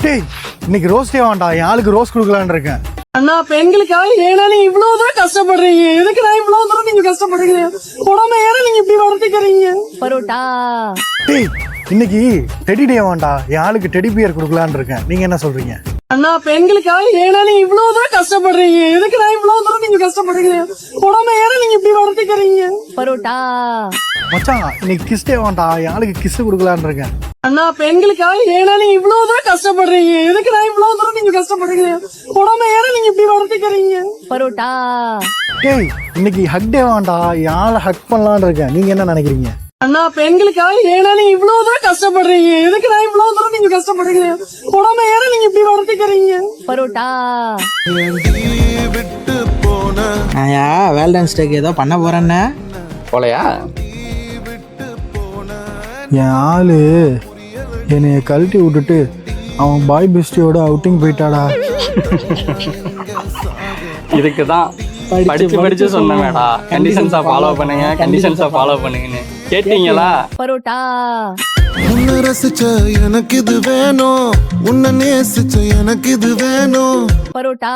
டேய் இன்னைக்கு ரோஸ் டே வேண்டாம், என் ஆளுக்கு ரோஸ் கொடுக்கலான்னு இருக்கேன். அண்ணா பெண்களுக்காக ஏன்னா நீங்க இவ்வளவு தூரம் கஷ்டப்படுறீங்க, எதுக்கு நான் இவ்வளவு தூரம் நீங்க கஷ்டப்படுறீங்க? உடம்பு ஏன்னா நீங்க இப்படி வளர்த்துக்கிறீங்க. பரோட்டா. டேய் இன்னைக்கு டெடி டே வேண்டாம், என் ஆளுக்கு டெடி பியர் கொடுக்கலான்னு இருக்கேன். நீங்க என்ன சொல்றீங்க? அண்ணா பெண்களுக்காக ஏன்னா நீங்க இவ்வளவு தூரம் கஷ்டப்படுறீங்க, எதுக்கு நான் இவ்வளவு தூரம் நீங்க கஷ்டப்படுறீங்க? உடம்பு ஏன்னா நீங்க இப்படி வளர்த்துக்கிறீங்க. பரோட்டா. மச்சான் இன்னைக்கு கிஸ் டே வேண்டாம், என் ஆளுக்கு கிஸ் கொடுக்கலான்னு இருக்கேன். அண்ணா பெண்களுக்காக ஏன்னா நீங்க இவ்வளவு தூரம் கஷ்டப்படுறீங்க, எதுக்கு நான் இவ்வளவு தூரம் நீங்க கஷ்டப்படுறீங்க? உடம்பு ஏன்னா நீங்க இப்படி வளர்த்துக்கிறீங்க. பரோட்டா. டேய் இன்னைக்கு ஹக் டே வேண்டாம், என் ஆளை ஹக் பண்ணலான்னு இருக்கேன். நீங்க என்ன நினைக்கிறீங்க? அண்ணா பெண்களுக்காக ஏன்னா நீங்க இவ்வளவு தூரம் கஷ்டப்படுறீங்க, எதுக்கு நான் இவ்வளவு தூரம் நீங்க கஷ்டப்படுறீங்க? உடம்பு ஏன்னா நீங்க இப்படி வளர்த்துக்கிறீங்க. பரோட்டா. ஆயா வேலண்டைன்ஸ் டேக்கு ஏதோ பண்ண போறேன்னு போலையா? என் ஆளு என்னைய கழட்டி விட்டுட்டு அவன் பாய் பெஸ்டியோட அவுட்டிங் போயிட்டாடா. இதுக்கு தான் படிச்சு சொன்னேன்டா, கண்டிஷன்ஸா ஃபாலோ பண்ணுங்க, கண்டிஷன்ஸா ஃபாலோ பண்ணுங்கன்னு. கேட்டீங்களா? பரோட்டா. உன்னை ரசிச்ச எனக்கு இது வேணும், உன்னை நேசிச்ச எனக்கு இது வேணும். பரோட்டா.